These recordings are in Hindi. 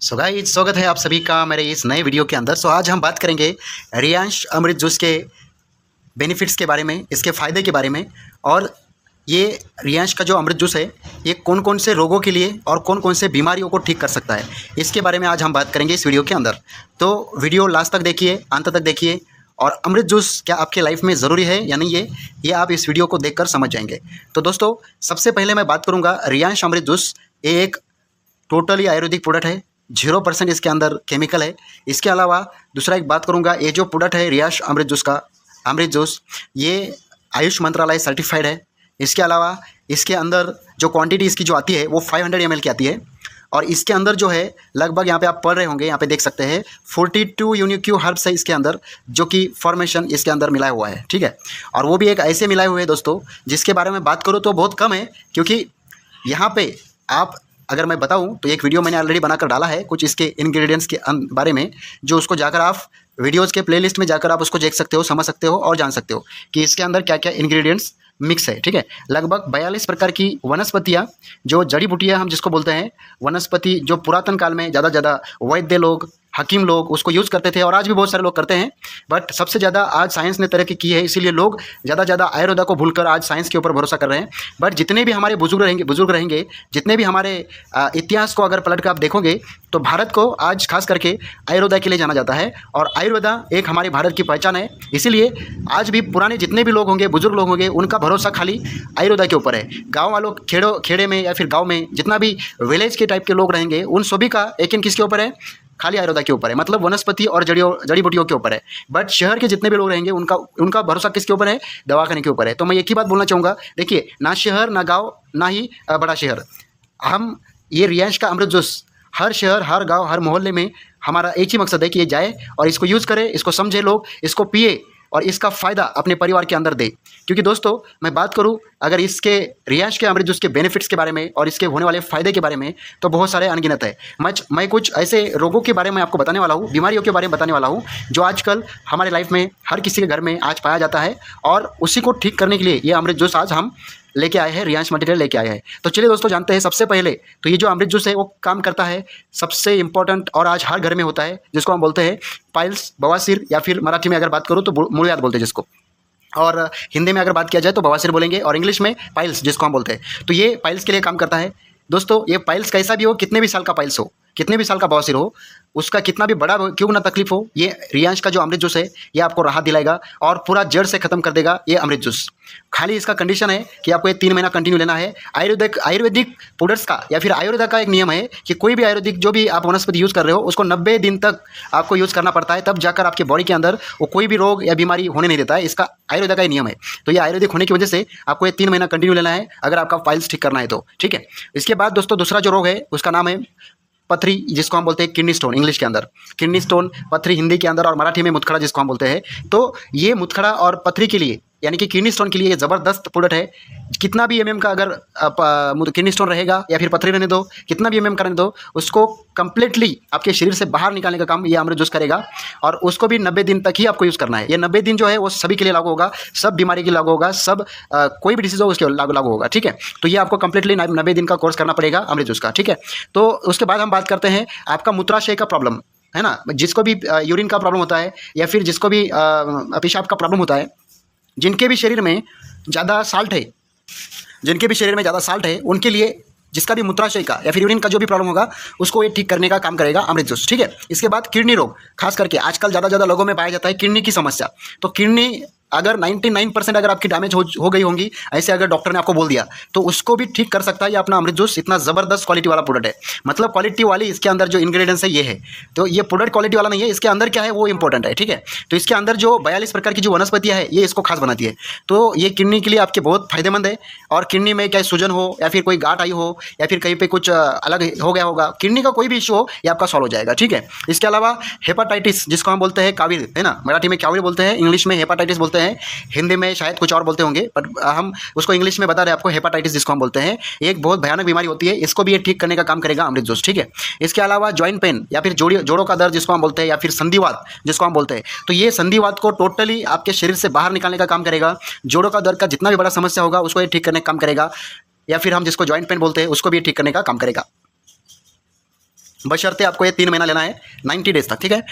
सो गाइस, स्वागत है आप सभी का मेरे इस नए वीडियो के अंदर। आज हम बात करेंगे रियांश अमृत जूस के बेनिफिट्स के बारे में, इसके फ़ायदे के बारे में। और ये रियांश का जो अमृत जूस है ये कौन कौन से रोगों के लिए और कौन कौन से बीमारियों को ठीक कर सकता है, इसके बारे में आज हम बात करेंगे इस वीडियो के अंदर। तो वीडियो लास्ट तक देखिए, अंत तक देखिए। और अमृत जूस क्या आपके लाइफ में ज़रूरी है या नहीं है, ये आप इस वीडियो को देखकर समझ जाएंगे। तो दोस्तों, सबसे पहले मैं बात करूँगा रियांश अमृत जूस। ये एक टोटली आयुर्वेदिक प्रोडक्ट है, 0% इसके अंदर केमिकल है। इसके अलावा दूसरा एक बात करूँगा, ये जो प्रोडक्ट है रियांश अमृत जूस का, अमृत जूस, ये आयुष मंत्रालय सर्टिफाइड है। इसके अलावा इसके अंदर जो क्वांटिटी इसकी जो आती है वो 500 ml की आती है। और इसके अंदर जो है लगभग, यहाँ पे आप पढ़ रहे होंगे, यहाँ पे देख सकते हैं 42 यूनिक हर्ब्स है इसके अंदर, जो कि फॉर्मेशन इसके अंदर मिलाया हुआ है, ठीक है। और वो भी एक ऐसे मिलाए हुए हैं दोस्तों जिसके बारे में बात करूँ तो बहुत कम है, क्योंकि यहाँ पे आप, अगर मैं बताऊं तो एक वीडियो मैंने ऑलरेडी बनाकर डाला है कुछ इसके इंग्रेडिएंट्स के बारे में, जो उसको जाकर आप वीडियोस के प्लेलिस्ट में जाकर आप उसको देख सकते हो, समझ सकते हो और जान सकते हो कि इसके अंदर क्या क्या इंग्रेडिएंट्स मिक्स है, ठीक है। लगभग 42 प्रकार की वनस्पतियाँ, जो जड़ी बूटियाँ हम जिसको बोलते हैं, वनस्पति, जो पुरातन काल में ज़्यादा वैद्य लोग, हकीम लोग उसको यूज़ करते थे, और आज भी बहुत सारे लोग करते हैं। बट सबसे ज़्यादा आज साइंस ने तरक्की की है, इसीलिए लोग ज़्यादा आयुर्वेदा को भूलकर आज साइंस के ऊपर भरोसा कर रहे हैं। बट जितने भी हमारे बुजुर्ग रहेंगे, जितने भी हमारे इतिहास को अगर पलट कर आप देखोगे तो भारत को आज खास करके आयुर्वेदा के लिए जाना जाता है। और आयुर्वेदा एक हमारे भारत की पहचान है। इसीलिए आज भी पुराने जितने भी लोग होंगे, बुजुर्ग लोग होंगे, उनका भरोसा खाली आयुर्वेदा के ऊपर है। गाँव वालों, खेड़े में या फिर गाँव में जितना भी विलेज के टाइप के लोग रहेंगे, उन सभी का यकीन किसके ऊपर है? खाली आयुर्वेदा के ऊपर है, मतलब वनस्पति और जड़ी बूटियों के ऊपर है। बट शहर के जितने भी लोग रहेंगे उनका भरोसा किसके ऊपर है? दवाखाने के ऊपर है। तो मैं एक ही बात बोलना चाहूँगा, देखिए, ना शहर ना गांव ना ही बड़ा शहर, हम ये रियांश का अमृत जूस हर शहर, हर गांव, हर मोहल्ले में हमारा एक ही मकसद है कि ये जाए और इसको यूज़ करे, इसको समझे लोग, इसको पिए और इसका फ़ायदा अपने परिवार के अंदर दे। क्योंकि दोस्तों, मैं बात करूं अगर इसके रियांश के अमृत जूस के बेनिफिट्स के बारे में और इसके होने वाले फ़ायदे के बारे में, तो बहुत सारे अनगिनत है। मैं कुछ ऐसे रोगों के बारे में आपको बताने वाला हूं, बीमारियों के बारे में बताने वाला हूं, जो आजकल हमारे लाइफ में हर किसी के घर में आज पाया जाता है। और उसी को ठीक करने के लिए ये अमृत जूस आज हम लेके आए हैं, रियांश मटेरियल लेके आए हैं। तो चलिए दोस्तों, जानते हैं। सबसे पहले तो ये जो अमृत जूस है वो काम करता है, सबसे इंपॉर्टेंट और आज हर घर में होता है, जिसको हम बोलते हैं पाइल्स, बवासीर, या फिर मराठी में अगर बात करूँ तो मूलव्याध बोलते हैं जिसको, और हिंदी में अगर बात किया जाए तो बवासीर बोलेंगे, और इंग्लिश में पाइल्स जिसको हम बोलते हैं। तो ये पाइल्स के लिए काम करता है दोस्तों। ये पाइल्स कैसा भी हो, कितने भी साल का पाइल्स हो, कितने भी साल का बवासीर हो, उसका कितना भी बड़ा क्यों ना तकलीफ हो, ये रियांश का जो अमृत जूस है ये आपको राहत दिलाएगा और पूरा जड़ से ख़त्म कर देगा ये अमृत जूस। खाली इसका कंडीशन है कि आपको ये 3 महीना कंटिन्यू लेना है। आयुर्वेदिक प्रोडक्ट्स का या फिर आयुर्वेदा का एक नियम है कि कोई भी आयुर्वेदिक जो भी आप वनस्पति यूज़ कर रहे हो उसको 90 दिन तक आपको यूज़ करना पड़ता है, तब जाकर आपके बॉडी के अंदर वो कोई भी रोग या बीमारी होने नहीं देता है। इसका आयुर्वेदा का ही नियम है। तो ये आयुर्वेदिक होने की वजह से आपको ये 3 महीना कंटिन्यू लेना है, अगर आपका फाइल्स ठीक करना है तो, ठीक है। इसके बाद दोस्तों, दूसरा जो रोग है उसका नाम है पथरी, जिसको हम बोलते हैं किडनी स्टोन, इंग्लिश के अंदर किडनी स्टोन, पथरी हिंदी के अंदर, और मराठी में मुतखड़ा जिसको हम बोलते हैं। तो ये मुतखड़ा और पथरी के लिए, यानी कि किडनी स्टोन के लिए ये ज़बरदस्त प्रोडक्ट है। कितना भी का अगर किडनी स्टोन रहेगा या फिर पथरी रहने दो, कितना भी का रहने दो, उसको कंप्लीटली आपके शरीर से बाहर निकालने का काम ये अमृत जूस करेगा। और उसको भी 90 दिन तक ही आपको यूज़ करना है। ये 90 दिन जो है वो सभी के लिए लागू होगा, सब बीमारी के लिए लागू होगा, सब कोई भी डिसीज हो उसके लागू होगा, ठीक है। तो ये आपको कंप्लीटली 90 दिन का कोर्स करना पड़ेगा अमृत जूस का, ठीक है। तो उसके बाद हम बात करते हैं आपका मूत्राशय का प्रॉब्लम है ना, जिसको भी यूरिन का प्रॉब्लम होता है या फिर जिसको भी पेशाब का प्रॉब्लम होता है, जिनके भी शरीर में ज़्यादा साल्ट है, उनके लिए, जिसका भी मूत्राशय का या फिर यूरिन का जो भी प्रॉब्लम होगा उसको ये ठीक करने का काम करेगा अमृत जूस, ठीक है। इसके बाद किडनी रोग, खास करके आजकल ज़्यादा लोगों में पाया जाता है किडनी की समस्या। तो किडनी अगर 99% अगर आपकी डैमेज हो गई होंगी, ऐसे अगर डॉक्टर ने आपको बोल दिया, तो उसको भी ठीक कर सकता है ये अपना अमृत जूस। इतना ज़बरदस्त क्वालिटी वाला प्रोडक्ट है, मतलब क्वालिटी वाली इसके अंदर जो इंग्रेडिएंट्स है ये है। तो ये प्रोडक्ट क्वालिटी वाला नहीं है, इसके अंदर क्या है वो इंपॉर्टेंट है, ठीक है। तो इसके अंदर जो 42 प्रकार की जो वनस्पतियाँ है ये इसको खास बनाती है। तो ये किडनी के लिए आपके बहुत फायदेमंद है। और किडनी में चाहे सूजन हो या फिर कोई गांठ आई हो या फिर कहीं पे कुछ अलग हो गया होगा, किडनी का कोई भी इशू हो, ये आपका सॉल्व हो जाएगा, ठीक है। इसके अलावा हेपाटाइटिस, जिसको हम बोलते हैं काविल, है ना, मराठी में काविल बोलते हैं, इंग्लिश में हेपाटाइटिस बोलते हैं, हिंदी में शायद कुछ और बोलते होंगे, बट हम उसको इंग्लिश में बता रहे हैं आपको, हेपाटाइटिस जिसको हम बोलते हैं। एक बहुत भयानक बीमारी होती है, इसको भी ये ठीक करने का काम करेगा अमृत जूस, ठीक है। इसके अलावा जॉइंट पेन या फिर जोड़ों का दर्द जिसको हम बोलते हैं, या फिर संधिवात जिसको हम बोलते हैं, तो ये संधिवात को टोटली आपके शरीर से बाहर निकालने का काम करेगा। जोड़ों का दर्द का जितना भी बड़ा समस्या होगा उसको ये ठीक करने का काम करेगा। या फिर हम जिसको जॉइंट पेन बोलते हैं उसको भी ठीक करने का काम करेगा। बशर्ते आपको ये 3 महीना लेना है 90 डेज तक, ठीक है।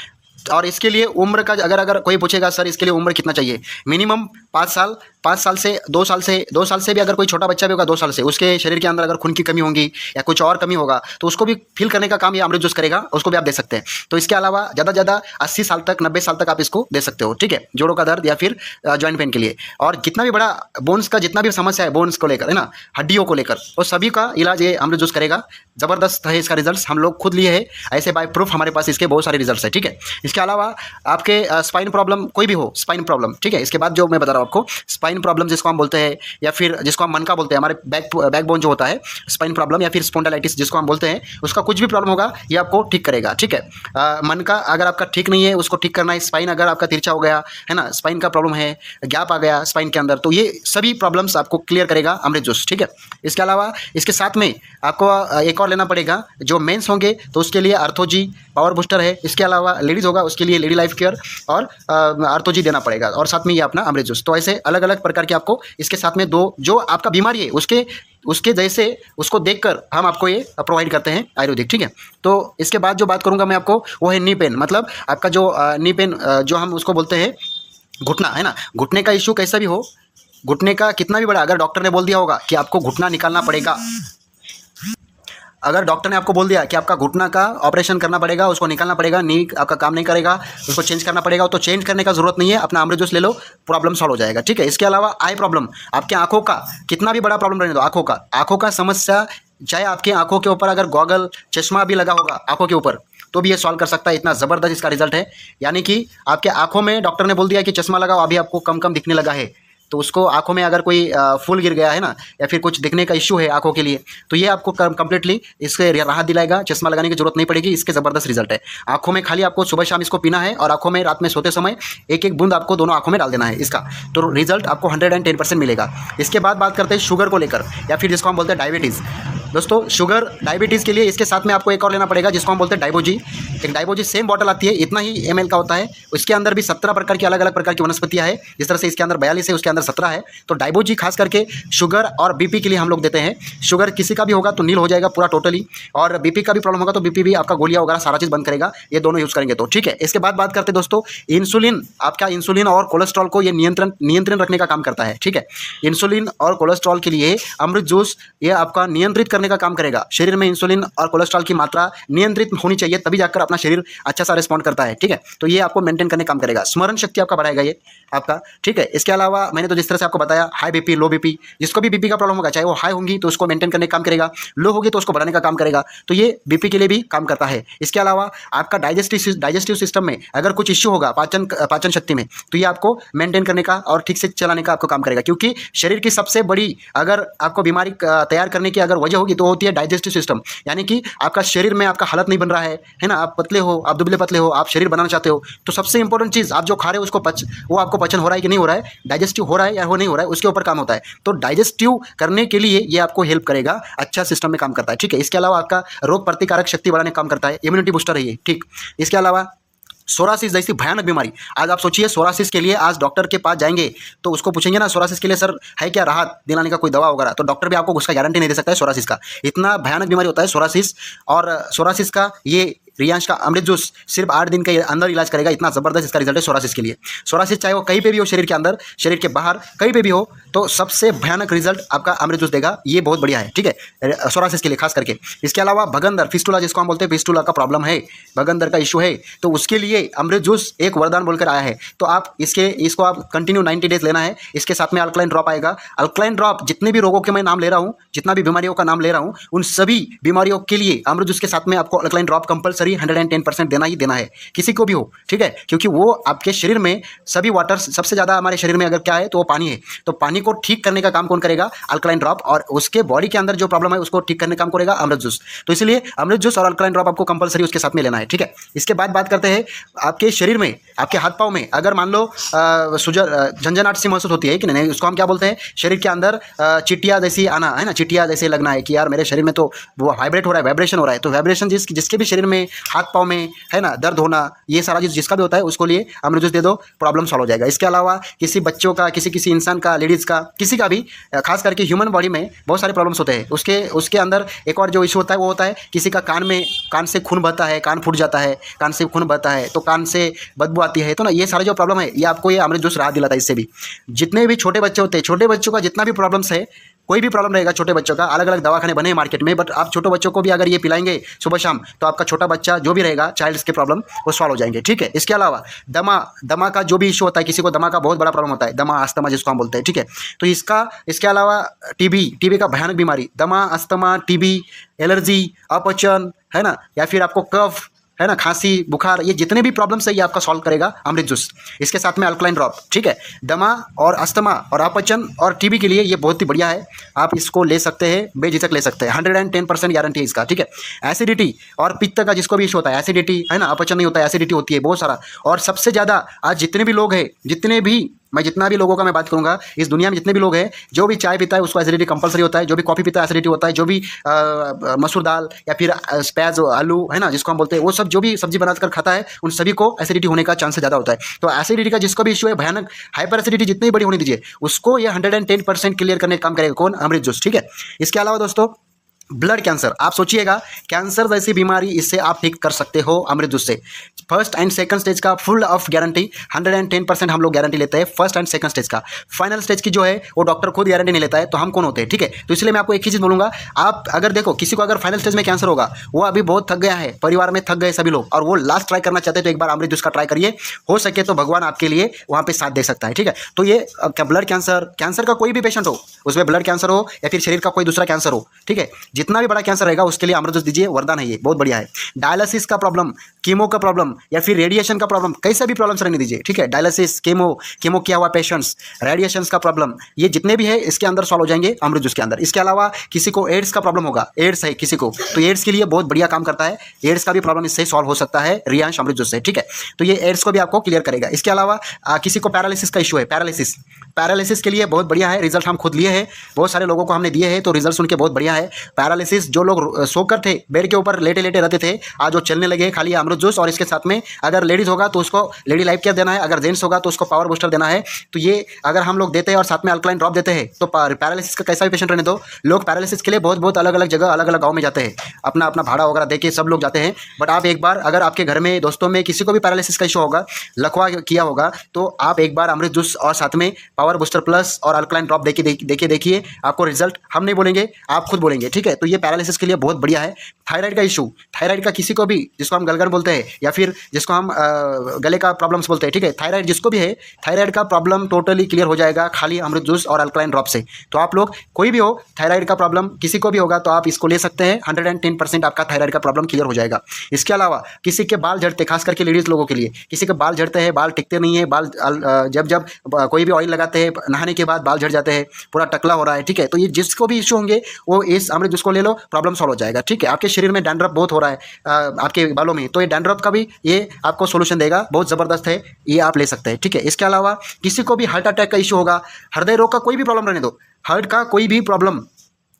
और इसके लिए उम्र का अगर कोई पूछेगा सर इसके लिए उम्र कितना चाहिए, मिनिमम 5 साल से 2 साल से भी अगर कोई छोटा बच्चा भी होगा 2 साल से, उसके शरीर के अंदर अगर खून की कमी होगी या कुछ और कमी होगा तो उसको भी फिल करने का काम ये अमृत जूस करेगा, उसको भी आप दे सकते हैं। तो इसके अलावा ज़्यादा से ज़्यादा 80 साल तक 90 साल तक आप इसको दे सकते हो, ठीक है, जोड़ों का दर्द या फिर जॉइंट पेन के लिए। और कितना भी बड़ा बोन्स का जितना भी समस्या है बोन्स को लेकर, है ना, हड्डियों को लेकर, वो सभी का इलाज ये अमृत जूस करेगा। ज़बरदस्त है इसका रिजल्ट, हम लोग खुद लिए हैं, ऐसे बाय प्रूफ हमारे पास इसके बहुत सारे रिजल्ट्स है, ठीक है। इसके अलावा आपके स्पाइन प्रॉब्लम कोई भी हो, स्पाइन प्रॉब्लम, ठीक है, इसके बाद जो मैं बता रहा हूँ आपको, स्पाइन प्रॉब्लम जिसको हम बोलते हैं या फिर जिसको हम मन का बोलते हैं, हमारे बैकबोन जो होता है, स्पाइन प्रॉब्लम या फिर स्पॉन्डिलाइटिस जिसको हम बोलते हैं, उसका कुछ भी प्रॉब्लम होगा ये आपको ठीक करेगा, ठीक है। मन का अगर आपका ठीक नहीं है उसको ठीक करना है, स्पाइन अगर आपका तिरछा हो गया है ना, स्पाइन का प्रॉब्लम है, गैप आ गया स्पाइन के अंदर, तो ये सभी प्रॉब्लम्स आपको क्लियर करेगा अमृत जूस, ठीक है। इसके अलावा इसके साथ में आपको एक और लेना पड़ेगा, जो मेंस होंगे तो उसके लिए आर्थोजी पावर बूस्टर है, इसके अलावा लेडीज़ होगा उसके लिए लेडी लाइफ केयर और आर्थोजी देना पड़ेगा, और साथ में ये अपना अमृत जूस। तो ऐसे अलग अलग प्रकार के आपको इसके साथ में 2 जो आपका बीमारी है उसके जैसे उसको देखकर हम आपको ये प्रोवाइड करते हैं आयुर्वेदिक, ठीक है। तो इसके बाद जो बात करूंगा मैं आपको वो है नी पेन, मतलब आपका जो नी पेन जो हम उसको बोलते हैं घुटना, है ना, घुटने का इश्यू कैसा भी हो, घुटने का कितना भी बड़ा, अगर डॉक्टर ने बोल दिया होगा कि आपको घुटना निकालना पड़ेगा, अगर डॉक्टर ने आपको बोल दिया कि आपका घुटना का ऑपरेशन करना पड़ेगा, उसको निकालना पड़ेगा, नी आपका काम नहीं करेगा, उसको चेंज करना पड़ेगा, तो चेंज करने का जरूरत नहीं है, अपना अमृत जूस ले लो, प्रॉब्लम सॉल्व हो जाएगा, ठीक है। इसके अलावा आई प्रॉब्लम, आपके आंखों का कितना भी बड़ा प्रॉब्लम रहने दो, आंखों का समस्या, चाहे आपकी आंखों के ऊपर अगर गॉगल चश्मा भी लगा होगा आंखों के ऊपर तो भी ये सॉल्व कर सकता है, इतना ज़बरदस्त इसका रिजल्ट है। यानी कि आपके आंखों में डॉक्टर ने बोल दिया कि चश्मा लगाओ, अभी आपको कम कम दिखने लगा है, तो उसको आंखों में अगर कोई फूल गिर गया है ना, या फिर कुछ दिखने का इश्यू है आंखों के लिए, तो ये आपको कंप्लीटली इससे राहत दिलाएगा, चश्मा लगाने की जरूरत नहीं पड़ेगी, इसके ज़बरदस्त रिजल्ट है। आंखों में खाली आपको सुबह शाम इसको पीना है और आंखों में रात में सोते समय एक एक बूंद आपको दोनों आंखों में डाल देना है इसका, तो रिजल्ट आपको 110% मिलेगा। इसके बाद बात करते हैं शुगर को लेकर, या फिर जिसको हम बोलते हैं डायबिटीज़। दोस्तों शुगर डायबिटीज़ के लिए इसके साथ में आपको एक और लेना पड़ेगा जिसको हम बोलते हैं डाइबोजी। एक डाइबोजी सेम बॉटल आती है, इतना ही ml का होता है, उसके अंदर भी 17 प्रकार की अलग अलग प्रकार की वनस्पतियाँ है, जिस तरह से इसके अंदर 42 है उसके अंदर 17 है। तो डाइबोजी खास करके शुगर और बीपी के लिए हम लोग देते हैं। शुगर किसी का भी होगा तो नील हो जाएगा पूरा टोटली, और बीपी का भी प्रॉब्लम होगा तो बीपी भी आपका गोलियाँ वगैरह सारा चीज़ बंद करेगा, ये दोनों यूज़ करेंगे तो, ठीक है। इसके बाद बात करते हैं दोस्तों इंसुलिन, आपका इंसुलिन और कोलेस्ट्रॉल को ये नियंत्रण रखने का काम करता है, ठीक है। इंसुलिन और कोलेस्ट्रॉल के लिए अमृत जूस ये आपका नियंत्रित करने का काम करेगा। शरीर में इंसुलिन और कोलेस्ट्रॉल की मात्रा नियंत्रित होनी चाहिए, तभी जाकर अपना शरीर अच्छा सा रिस्पॉन्ड करता है, ठीक है। तो ये आपको मेंटेन करने का काम करेगा, स्मरण शक्ति आपका बढ़ाएगा ये आपका, ठीक है। इसके अलावा मैंने तो जिस तरह से आपको बताया, हाई बीपी लो बीपी, जिसको भी बीपी का प्रॉब्लम होगा, चाहे वो हाई होंगी तो उसको मेंटेन करने का काम करेगा, लो होगी तो उसको बढ़ाने का काम करेगा, तो ये बीपी के लिए भी काम करता है। इसके अलावा आपका डाइजेस्टिव सिस्टम में अगर कुछ इश्यू होगा पाचन शक्ति में, तो ये आपको मेंटेन करने का और ठीक से चलाने का आपको काम करेगा, क्योंकि शरीर की सबसे बड़ी अगर आपको बीमारी तैयार करने की अगर वजह होगी तो होती है डाइजेस्टिव सिस्टम। यानी कि आपका शरीर में आपका हालत नहीं बन रहा है ना, आप पतले हो, आप दुबले पतले हो, आप शरीर बनाना चाहते हो, तो सबसे इंपॉर्टेंट चीज़ आप जो खा रहे हो उसको वो आपको पचन हो रहा है कि नहीं हो रहा है, डाइजेस्टिव हो रहा है या वो नहीं हो रहा है, उसके ऊपर काम होता है। तो डाइजेस्टिव करने के लिए ये आपको हेल्प करेगा, अच्छा सिस्टम में काम करता है, ठीक है। इसके अलावा आपका रोग प्रतिकारक शक्ति बढ़ाने का काम करता है, इम्यूनिटी बूस्टर है ये, ठीक। इसके अलावा सोरासिस जैसी भयानक बीमारी, आज आप सोचिए सोरासिस के लिए आज डॉक्टर के पास जाएंगे तो उसको पूछेंगे ना सोरासिस के लिए सर है क्या राहत दिलाने का कोई दवा वगैरह, तो डॉक्टर भी आपको उसका गारंटी नहीं दे सकता है सोरासिस का, इतना भयानक बीमारी होता है सोरासिस। और सोरासिस का ये रियांश का अमृत जूस सिर्फ 8 दिन के अंदर इलाज करेगा, इतना ज़बरदस्त इसका रिजल्ट है सोरासिस के लिए। सोरासिस चाहे वो कहीं पे भी हो, शरीर के अंदर, शरीर के बाहर, कहीं पे भी हो, तो सबसे भयानक रिजल्ट आपका अमृत जूस देगा, ये बहुत बढ़िया है, ठीक है, सोरासिस के लिए खास करके। इसके अलावा भगंदर फिस्टुला जिसको हम बोलते हैं, फिस्टुला का प्रॉब्लम है, भगंदर का इशू है, तो उसके लिए अमृत जूस एक वरदान बोलकर आया है। तो आप इसको आप कंटिन्यू 90 डेज लेना है। इसके साथ में अल्कलाइन ड्रॉप आएगा। अल्कलाइन ड्रॉप जितने भी रोगों के मैं नाम ले रहा हूँ, जितना भी बीमारियों का नाम ले रहा हूँ, उन सभी बीमारियों के लिए अमृत जूस के साथ में आपको अल्कलाइन ड्रॉप कंपलसरी 110% देना ही देना है, किसी को भी हो, ठीक है। क्योंकि वो आपके शरीर में सभी वाटर, सबसे ज़्यादा हमारे शरीर में अगर क्या है तो वो पानी है, तो पानी को ठीक करने का काम कौन करेगा, अल्कलाइन ड्रॉप, और उसके बॉडी के अंदर जो प्रॉब्लम है उसको ठीक करने का काम करेगा अमृत जूस। तो इसलिए अमृत जूस और अल्कलाइन ड्रॉप आपको कंपलसरी उसके साथ में लेना है, ठीक है। इसके बाद बात करते हैं आपके शरीर में, आपके हाथ पाँव में अगर मान लो झंझनाहट सी महसूस होती है कि नहीं, उसको हम क्या बोलते हैं, शरीर के अंदर चिटिया जैसी आना है ना, चिटिया जैसे लगना है कि यार मेरे शरीर में तो वो वाइब्रेट हो रहा है, वाइब्रेशन हो रहा है, तो वाइब्रेशन जिसके भी शरीर में हाथ पाँव में, है ना, दर्द होना, ये सारा चीज़ जिसका भी होता है उसको लिए अमृत जूस दे दो, प्रॉब्लम सॉल्व हो जाएगा। इसके अलावा किसी बच्चों का, किसी इंसान का, लेडीज़ का, किसी का भी, खास करके ह्यूमन बॉडी में बहुत सारे प्रॉब्लम्स होते हैं। उसके अंदर एक और जो इशू होता है वो होता है किसी का कान से खून बहता है, कान फूट जाता है, कान से खून बहता है तो कान से बदबू आती है। तो ना ये सारे जो प्रॉब्लम है ये आपको ये अमृत जूस राहत दिलाता है इससे भी। जितने भी छोटे बच्चे होते हैं, छोटे बच्चों का जितना भी प्रॉब्लम्स है, कोई भी प्रॉब्लम रहेगा छोटे बच्चों का, अलग अलग दवाखाने बने हैं मार्केट में, बट आप छोटे बच्चों को भी अगर ये पिलाएंगे सुबह शाम तो आपका छोटा बच्चा जो भी रहेगा, चाइल्ड्स के प्रॉब्लम वो सॉल्व हो जाएंगे, ठीक है। इसके अलावा दमा का जो भी इशू होता है, किसी को दमा का बहुत बड़ा प्रॉब्लम होता है, दमा अस्थमा जिसको हम बोलते हैं, ठीक है। तो इसके अलावा टीबी का भयानक बीमारी, दमा, अस्थमा, टीबी, एलर्जी, अपचन, है ना, या फिर आपको कफ, है ना, खांसी, बुखार, ये जितने भी प्रॉब्लम्स है ये आपका सॉल्व करेगा अमृत जूस। इसके साथ में अल्कलाइन ड्रॉप, ठीक है। दमा और अस्थमा और अपचन और टीबी के लिए ये बहुत ही बढ़िया है, आप इसको ले सकते हैं, बेझिझक ले सकते हैं, 110% गारंटी है इसका, ठीक है। एसिडिटी और पित्त का जिसको भी इशू होता है, एसिडिटी, है ना, अपचन नहीं होता है, एसिडिटी होती है बहुत सारा। और सबसे ज़्यादा आज जितने भी लोग हैं, जितना भी लोगों का मैं बात करूंगा, इस दुनिया में जितने भी लोग हैं, जो भी चाय पीता है उसको एसिडिटी कंपलसरी होता है, जो भी कॉफ़ी पीता है एसिडिटी होता है, जो भी मसूर दाल या फिर स्पैज आलू, है ना, जिसको हम बोलते हैं, वो सब जो भी सब्जी बनाकर खाता है उन सभी को एसिडिटी होने का चांस ज़्यादा होता है। तो एसिडिटी का जिसको भी इशू है, भयानक हाइपर एसिडिटी जितनी बड़ी होने दीजिए, उसको ये 110% क्लियर करने का काम करेगा कौन? अमृत जूस, ठीक है। इसके अलावा दोस्तों ब्लड कैंसर, आप सोचिएगा कैंसर जैसी बीमारी, इससे आप ठीक कर सकते हो अमृत जूस से। फर्स्ट एंड सेकंड स्टेज का फुल ऑफ गारंटी, 110% हम लोग गारंटी लेते हैं फर्स्ट एंड सेकंड स्टेज का। फाइनल स्टेज की जो है वो डॉक्टर खुद गारंटी नहीं लेता है, तो हम कौन होते हैं, ठीक है। तो इसलिए मैं आपको एक ही चीज़ बोलूँगा, आप अगर देखो किसी को अगर फाइनल स्टेज में कैंसर होगा, वो अभी बहुत थक गया है, परिवार में थक गए सभी लोग, और वो लास्ट ट्राई करना चाहते हैं, तो एक बार अमृत जूस का ट्राई करिए, हो सके तो भगवान आपके लिए वहाँ पे साथ दे सकता है, ठीक है। तो ये ब्लड कैंसर का कोई भी पेशेंट हो, उसमें ब्लड कैंसर हो या फिर शरीर का कोई दूसरा कैंसर हो, ठीक है, जितना भी बड़ा कैंसर उसके लिए अमृत जूस दीजिए, वरदान है ये, बहुत बढ़िया है। डायलिसिस का प्रॉब्लम, कीमो का प्रॉब्लम या फिर रेडिएशन का प्रॉब्लम, कैसा भी प्रॉब्लम रहने दीजिए, ठीक है। डायलिसिस, कीमो किया हुआ पेशेंट्स, रेडिएशन का प्रॉब्लम, ये जितने भी है इसके अंदर सॉल्व हो जाएंगे अमृत जूस के अंदर। इसके अलावा किसी को एड्स का प्रॉब्लम होगा, एड्स है किसी को, तो एड्स के लिए बहुत बढ़िया काम करता है, एड्स का भी प्रॉब्लम इससे सॉल्व हो सकता है रियांश अमृत जूस से, ठीक है। तो ये एड्स को भी आपको क्लियर करेगा। इसके अलावा किसी को पैरालिसिस का इशू है, पैरालिसिस के लिए बहुत बढ़िया है, रिजल्ट हम खुद लिए हैं, बहुत सारे लोगों को हमने दिए हैं, तो रिजल्ट सुन के बहुत बढ़िया है। पैरालिसिस जो लोग सोकर थे, बेड के ऊपर लेटे लेटे रहते थे, आज वो चलने लगे, खाली अमृत जूस, और इसके साथ में अगर लेडीज़ होगा तो उसको लेडी लाइफ केयर देना है, अगर जेंट्स होगा तो उसको पावर बूस्टर देना है। तो ये अगर हम लोग देते हैं और साथ में अल्कलाइन ड्रॉप देते हैं, तो पैरालिसिस का कैसा भी पेशेंट रहने दो, लोग पैरालिसिस के लिए बहुत अलग अलग जगह, अलग अलग गाँव में जाते हैं, अपना भाड़ा वगैरह दे के सब लोग जाते हैं। बट आप एक बार अगर आपके घर में, दोस्तों में किसी को भी पैरालिसिस का इशू होगा, लकवा किया होगा, तो आप एक बार अमृत जूस और साथ में पावर बूस्टर प्लस और अल्कलाइन ड्रॉप देखिए, आपको रिजल्ट हम नहीं बोलेंगे, आप खुद बोलेंगे, ठीक है। तो ये पैरालिसिस के लिए बहुत बढ़िया है। थायराइड का इशू, थायराइड का किसी को भी, जिसको हम गलगल बोलते हैं या फिर जिसको हम गले का प्रॉब्लम्स बोलते हैं, ठीक है, थायराइड जिसको भी है, थायराइड का प्रॉब्लम टोटली क्लियर हो जाएगा खाली अमृत जूस और अल्कलाइन ड्रॉप से। तो आप लोग कोई भी हो, थायराइड का प्रॉब्लम किसी को भी होगा तो आप इसको ले सकते हैं, 110% आपका थायराइड का प्रॉब्लम क्लियर हो जाएगा। इसके अलावा किसी के बाल झड़ते, खास करके लेडीज़ लोगों के लिए, किसी के बाल झड़ते हैं, बाल टिकते नहीं है, बाल जब कोई भी ऑयल लगाते हैं, नहाने के बाद बाल झड़ जाते हैं, पूरा टकला हो रहा है, ठीक है, तो ये जिसको भी इशू होंगे वो इस अमृत जूस को ले लो, प्रॉब्लम सॉल्व हो जाएगा, ठीक है। आपके शरीर में डैंड्रफ बहुत हो रहा है आपके बालों में, तो ये डैंड्रफ का भी ये आपको सोल्यूशन देगा, बहुत ज़बरदस्त है, ये आप ले सकते हैं, ठीक है। इसके अलावा किसी को भी हार्ट अटैक का इशू होगा, हृदय रोग का कोई भी प्रॉब्लम रहने दो, हार्ट का कोई भी प्रॉब्लम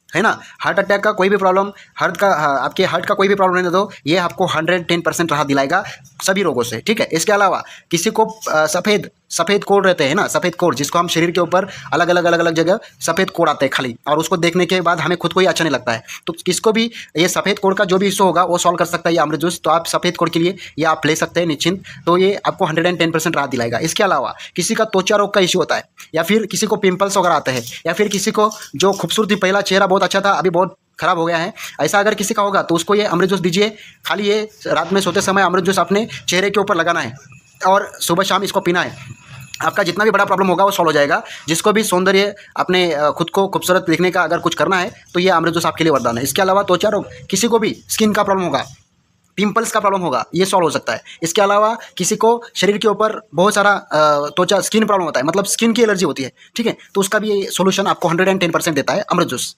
है ना, हार्ट अटैक का कोई भी प्रॉब्लम, आपके हार्ट का कोई भी प्रॉब्लम रहने दो, ये आपको 110% राहत दिलाएगा सभी रोगों से, ठीक है। इसके अलावा किसी को सफ़ेद कोड़ रहते हैं ना, सफ़ेद कोड़ जिसको हम शरीर के ऊपर अलग अलग जगह सफ़ेद कोड़ आते हैं खाली, और उसको देखने के बाद हमें खुद को ही अच्छा नहीं लगता है, तो किसको भी ये सफ़ेद कोड़ का जो भी इशू होगा वो सॉल्व कर सकता है ये अमृत जूस। तो आप सफ़ेद कोड़ के लिए ये आप ले सकते हैं निश्चिंत, तो ये आपको 110% राहत दिलाएगा। इसके अलावा किसी का त्वचा रोग का इशू होता है, या फिर किसी को पिंपल्स वगैरह आते हैं, या फिर किसी को जो खूबसूरती, पहला चेहरा बहुत अच्छा था अभी बहुत खराब हो गया है, ऐसा अगर किसी का होगा तो उसको ये अमृत जूस दीजिए। खाली ये रात में सोते समय अमृत जूस अपने चेहरे के ऊपर लगाना है और सुबह शाम इसको पीना है, आपका जितना भी बड़ा प्रॉब्लम होगा वो सॉल्व हो जाएगा। जिसको भी सौंदर्य, अपने खुद को खूबसूरत दिखने का अगर कुछ करना है तो ये अमृत जूस आपके लिए वरदान है। इसके अलावा त्वचा रोग, किसी को भी स्किन का प्रॉब्लम होगा, पिंपल्स का प्रॉब्लम होगा, ये सॉल्व हो सकता है। इसके अलावा किसी को शरीर के ऊपर बहुत सारा त्वचा स्किन प्रॉब्लम होता है, मतलब स्किन की एलर्जी होती है, ठीक है, तो उसका भी ये सोल्यूशन आपको 110% देता है अमृत जूस।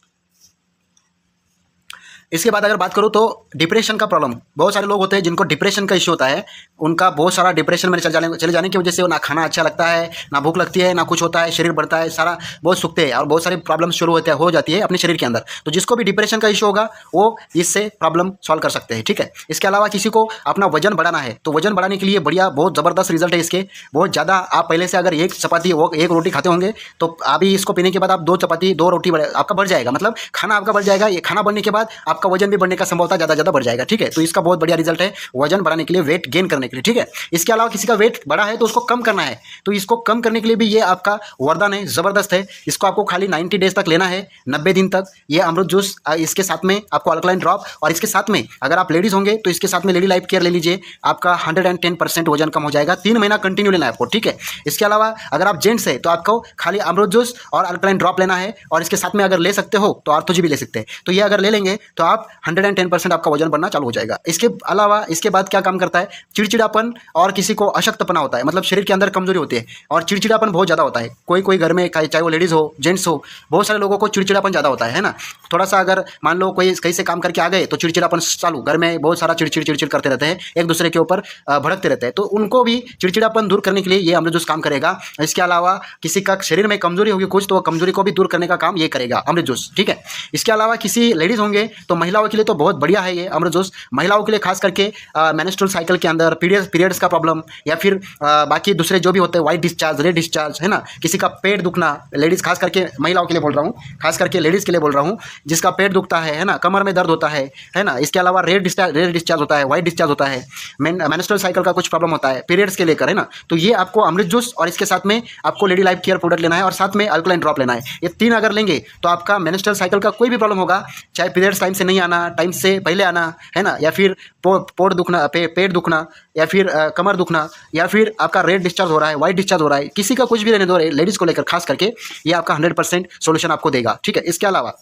इसके बाद अगर बात करूँ तो डिप्रेशन का प्रॉब्लम, बहुत सारे लोग होते हैं जिनको डिप्रेशन का इश्यू होता है। उनका बहुत सारा डिप्रेशन में चले जाने की वजह से ना खाना अच्छा लगता है, ना भूख लगती है, ना कुछ होता है, शरीर बढ़ता है, सारा बहुत सूखते हैं और बहुत सारी प्रॉब्लम शुरू होते हैं, हो जाती है अपने शरीर के अंदर। तो जिसको भी डिप्रेशन का इश्यू होगा वो इससे प्रॉब्लम सॉल्व कर सकते हैं, ठीक है। इसके अलावा किसी को अपना वजन बढ़ाना है तो वजन बढ़ाने के लिए बढ़िया बहुत ज़बरदस्त रिजल्ट है इसके। बहुत ज़्यादा आप पहले से अगर एक चपाती एक रोटी खाते होंगे तो अभी इसको पीने के बाद आप 2 चपाती 2 रोटी आपका बढ़ जाएगा, मतलब खाना आपका बढ़ जाएगा। ये खाना बढ़ने के बाद आपका वजन भी बढ़ने का संभवता ज़्यादा बढ़ जाएगा, ठीक है। तो इसका बहुत बढ़िया रिजल्ट है वजन बढ़ाने के लिए, वेट गेन करने के लिए, ठीक है। इसके अलावा किसी का वेट बढ़ा है तो उसको कम करना है, तो इसको कम करने के लिए भी ये आपका वरदान है, ज़बरदस्त है। इसको आपको खाली 90 डेज तक लेना है, 90 दिन तक। ये अमृत जूस, इसके साथ में आपको अल्कलाइन ड्रॉप, और इसके साथ में अगर आप लेडीज़ होंगे तो इसके साथ में लेडी लाइफ केयर ले लीजिए, आपका 110% वजन कम हो जाएगा। 3 महीना कंटिन्यू लेना है आपको, ठीक है। इसके अलावा अगर आप जेंट्स है तो आपको खाली अमृत जूस और अल्कलाइन ड्रॉप लेना है, और इसके साथ में अगर ले सकते हो तो आर्थोजी भी ले सकते हैं। तो ये अगर ले लेंगे तो आप 110% आपका वजन बढ़ना चालू हो जाएगा। इसके अलावा इसके बाद क्या काम करता है, चिड़चिड़ापन और किसी को अशक्तपना होता है, मतलब शरीर के अंदर कमजोरी होती है और चिड़चिड़ापन बहुत ज़्यादा होता है। कोई घर में चाहे वो लेडीज़ हो जेंट्स हो, बहुत सारे लोगों को चिड़चिड़ापन ज़्यादा होता है ना। थोड़ा सा अगर मान लो कोई कहीं से काम करके आ गए तो चिड़चिड़ापन चालू, घर में बहुत सारा चिड़चिड़ करते रहते हैं, एक दूसरे के ऊपर भड़कते रहते हैं। तो उनको भी चिड़चिड़ापन दूर करने के लिए ये अमृत जूस काम करेगा। इसके अलावा किसी का शरीर में कमजोरी होगी कुछ, तो वो कमजोरी को भी दूर करने का काम ये करेगा अमृत जूस, ठीक है। इसके अलावा किसी लेडीज़ होंगे तो महिलाओं के लिए तो बहुत बढ़िया है ये अमृत जूस। महिलाओं के लिए खास करके मेंस्ट्रुअल साइकिल के अंदर पीरियड्स का प्रॉब्लम, या फिर बाकी दूसरे जो भी होते हैं, वाइट डिस्चार्ज, रेड डिस्चार्ज, है ना, किसी का पेट दुखना, लेडीज़ खास करके महिलाओं के लिए बोल रहा हूँ, खास करके लेडीज़ के लिए बोल रहा हूँ, जिसका पेट दुखता है ना, कमर में दर्द होता है ना। इसके अलावा रेड डिस्चार्ज होता है, वाइट डिस्चार्ज होता है, मेंस्ट्रुअल साइकिल का कुछ प्रॉब्लम होता है, पीरियड्स के लेकर, है ना। तो ये आपको अमृत जूस और इसके साथ में आपको लेडी लाइफ केयर प्रोडक्ट लेना है और साथ में अल्कलाइन ड्रॉप लेना है। ये 3 अगर लेंगे तो आपका मेंस्ट्रुअल साइकिल का कोई भी प्रॉब्लम होगा, चाहे पीरियड्स टाइम से नहीं आना, टाइम से पहले आना, है ना, या फिर पेट दुखना, या फिर कमर दुखना, या फिर आपका रेड डिस्चार्ज हो रहा है, वाइट डिस्चार्ज हो रहा है, किसी का कुछ भी रहने दो, लेडीज़ को लेकर खास करके ये आपका 100% सोल्यूशन आपको देगा, ठीक है। इसके अलावा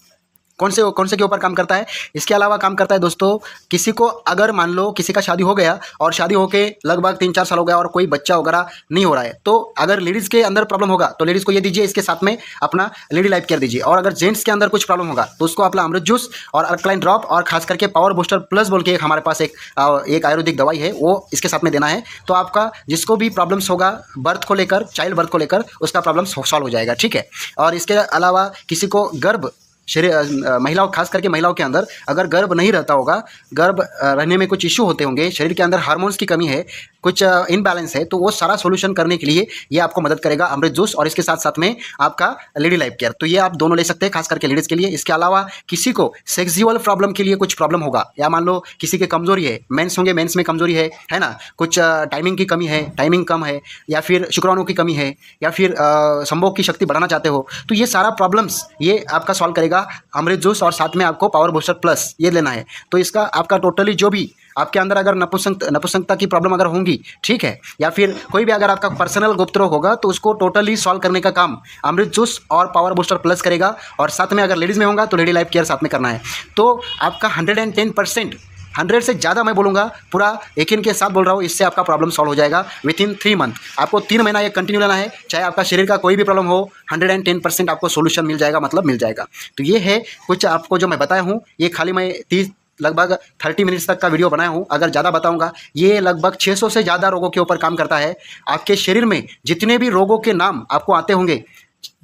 कौन से के ऊपर काम करता है, इसके अलावा काम करता है दोस्तों, किसी को अगर मान लो किसी का शादी हो गया और शादी होके लगभग 3-4 साल हो गया और कोई बच्चा वगैरह नहीं हो रहा है, तो अगर लेडीज़ के अंदर प्रॉब्लम होगा तो लेडीज़ को ये दीजिए, इसके साथ में अपना लेडी लाइफ केयर दीजिए। और अगर जेंट्स के अंदर कुछ प्रॉब्लम होगा तो उसको अपना अमृत जूस और अल्कलाइन ड्रॉप और खास करके पावर बूस्टर प्लस बोल के हमारे पास एक आयुर्वेदिक दवाई है, वो इसके साथ में देना है। तो आपका जिसको भी प्रॉब्लम्स होगा बर्थ को लेकर, चाइल्ड बर्थ को लेकर, उसका प्रॉब्लम सॉल्व हो जाएगा, ठीक है। और इसके अलावा किसी को गर्भ महिलाओं, खास करके महिलाओं के अंदर अगर गर्भ नहीं रहता होगा, गर्भ रहने में कुछ इश्यू होते होंगे, शरीर के अंदर हार्मोन्स की कमी है, कुछ इनबैलेंस है, तो वो सारा सोल्यूशन करने के लिए ये आपको मदद करेगा अमृत जूस और इसके साथ साथ में आपका लेडी लाइफ केयर। तो ये आप दोनों ले सकते हैं, खास करके लेडीज़ के लिए। इसके अलावा किसी को सेक्सुअल प्रॉब्लम के लिए कुछ प्रॉब्लम होगा, या मान लो किसी की कमजोरी है, मेंस होंगे, मेंस में कमजोरी है ना, कुछ टाइमिंग की कमी है, टाइमिंग कम है, या फिर शुक्राणु की कमी है, या फिर संभोग की शक्ति बढ़ाना चाहते हो, तो ये सारा प्रॉब्लम्स ये आपका सॉल्व करेगा अमृत जूस, और साथ में आपको पावर बूस्टर प्लस ये लेना है। तो इसका आपका टोटली जो भी आपके अंदर अगर नपुंसकता की प्रॉब्लम अगर होंगी, ठीक है, या फिर कोई भी अगर आपका पर्सनल गुप्त रोग होगा तो उसको टोटली सॉल्व करने का काम अमृत जूस और पावर बूस्टर प्लस करेगा। और साथ में अगर लेडीज़ में होगा तो लेडी लाइफ केयर साथ में करना है। तो आपका 110%, 100 से ज़्यादा मैं बोलूँगा, पूरा यकीन के साथ बोल रहा हूँ, इससे आपका प्रॉब्लम सॉल्व हो जाएगा विथिन 3 मंथ। आपको 3 महीना ये कंटिन्यू लेना है, चाहे आपका शरीर का कोई भी प्रॉब्लम हो, 110% आपको सोल्यूशन मिल जाएगा, मतलब मिल जाएगा। तो ये है कुछ आपको जो मैं बताया हूँ, ये खाली मैं लगभग 30 मिनट्स तक का वीडियो बनाया हूँ। अगर ज़्यादा बताऊँगा, ये लगभग 600 से ज़्यादा रोगों के ऊपर काम करता है। आपके शरीर में जितने भी रोगों के नाम आपको आते होंगे,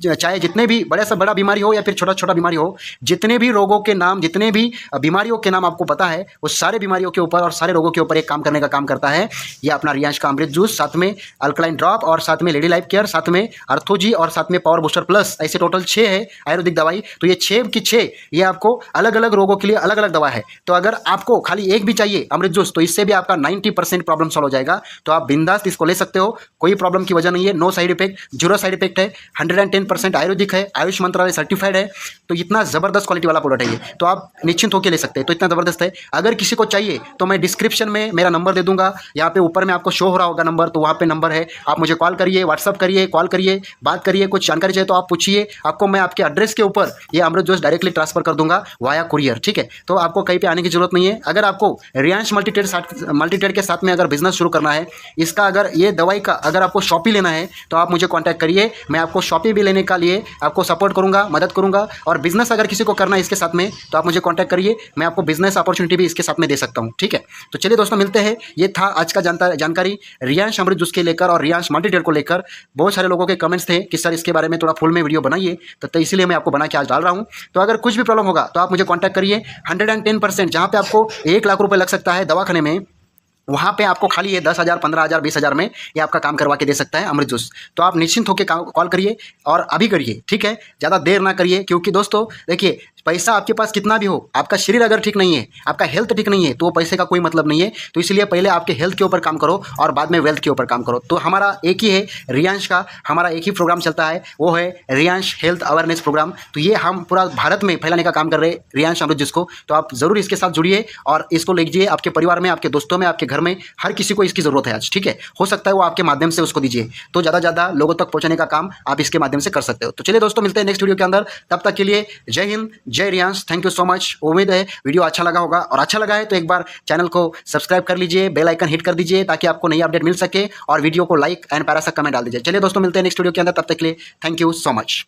चाहे जितने भी बड़ा से बड़ा बीमारी हो या फिर छोटा छोटा बीमारी हो, जितने भी रोगों के नाम, जितने भी बीमारियों के नाम आपको पता है, वो सारे बीमारियों के ऊपर और सारे रोगों के ऊपर एक काम करने का काम करता है ये अपना रियांश का अमृत जूस, साथ में अल्कलाइन ड्रॉप और साथ में लेडी लाइफ केयर, साथ में अर्थोजी और साथ में पावर बूस्टर प्लस। ऐसे टोटल 6 है आयुर्वेदिक दवाई। तो ये 6 की 6 ये आपको अलग अलग रोगों के लिए अलग अलग दवा है। तो अगर आपको खाली एक भी चाहिए अमृत जूस, तो इससे भी आपका 90% प्रॉब्लम सॉल्व हो जाएगा। तो आप बिंदास इसको ले सकते हो, कोई प्रॉब्लम की वजह नहीं है, no side effect, 0 side effect है, 110% आयुर्वेदिक है, आयुष मंत्रालय सर्टिफाइड है। तो इतना ज़बरदस्त क्वालिटी वाला प्रोडक्ट है ये, तो आप निश्चिंत होकर ले सकते हैं। तो इतना ज़बरदस्त है। अगर किसी को चाहिए तो मैं डिस्क्रिप्शन में मेरा नंबर दे दूंगा, यहाँ पे ऊपर में आपको शो हो रहा होगा नंबर, तो वहाँ पे नंबर है, आप मुझे कॉल करिए, व्हाट्सअप करिए, कॉल करिए, बात करिए, कुछ जानकारी चाहिए तो आप पूछिए, आपको मैं आपके एड्रेस के ऊपर ये अमृत जूस डायरेक्टली ट्रांसफर कर दूंगा वाया कुरियर, ठीक है। तो आपको कहीं पे आने की जरूरत नहीं है। अगर आपको रियांश मल्टीट्रेड के साथ में अगर बिजनेस शुरू करना है, इसका अगर ये दवाई का अगर आपको शॉपी लेना है तो आप मुझे कॉन्टैक्ट करिए, मैं आपको शॉपी भी लेने देने का लिए आपको सपोर्ट करूँगा, मदद करूँगा। और बिज़नेस अगर किसी को करना है इसके साथ में तो आप मुझे कॉन्टैक्ट करिए, मैं आपको बिज़नेस अपॉर्चुनिटी भी इसके साथ में दे सकता हूँ, ठीक है। तो चलिए दोस्तों मिलते हैं। ये था आज का जानकारी रियांश अमृत जूस के लेकर और रियांश मल्टीटेल को लेकर। बहुत सारे लोगों के कमेंट्स थे कि सर इसके बारे में थोड़ा फुल में वीडियो बनाइए, तो इसीलिए मैं आपको बना के आज डाल रहा हूँ। तो अगर कुछ भी प्रॉब्लम होगा तो आप मुझे कॉन्टैक्ट करिए। 110% जहाँ पे आपको 1 लाख रुपए लग सकता है दवाखाने में, वहाँ पे आपको खाली ये 10,000, 15,000, 20,000 में ये आपका काम करवा के दे सकता है अमृत जूस। तो आप निश्चिंत होकर कॉल करिए और अभी करिए, ठीक है, ज़्यादा देर ना करिए। क्योंकि दोस्तों देखिए, पैसा आपके पास कितना भी हो, आपका शरीर अगर ठीक नहीं है, आपका हेल्थ ठीक नहीं है, तो वो पैसे का कोई मतलब नहीं है। तो इसलिए पहले आपके हेल्थ के ऊपर काम करो और बाद में वेल्थ के ऊपर काम करो। तो हमारा एक ही है रियांश का, हमारा एक ही प्रोग्राम चलता है, वो है रियांश हेल्थ अवेयरनेस प्रोग्राम। तो ये हम पूरा भारत में फैलाने का काम कर रहे हैं रियांश अमृत जूस को। तो आप ज़रूर इसके साथ जुड़िए और इसको लीजिए आपके परिवार में, आपके दोस्तों में, आपके घर में, हर किसी को इसकी ज़रूरत है आज, ठीक है। हो सकता है वो आपके माध्यम से उसको दीजिए, तो ज़्यादा ज़्यादा लोगों तक पहुँचाने का काम आप इसके माध्यम से कर सकते हो। तो चलिए दोस्तों मिलते हैं नेक्स्ट वीडियो के अंदर, तब तक के लिए जय हिंद, जय Riyansh, thank you so much. उम्मीद है वीडियो अच्छा लगा होगा, और अच्छा लगा है तो एक बार चैनल को सब्सक्राइब कर लीजिए, बेल आइकन हिट कर दीजिए ताकि आपको नई अपडेट मिल सके, और वीडियो को लाइक एंड प्यारा सा कमेंट डाल दीजिए। चलिए दोस्तों मिलते हैं नेक्स्ट वीडियो के अंदर, तब तक के लिए थैंक यू सो मच।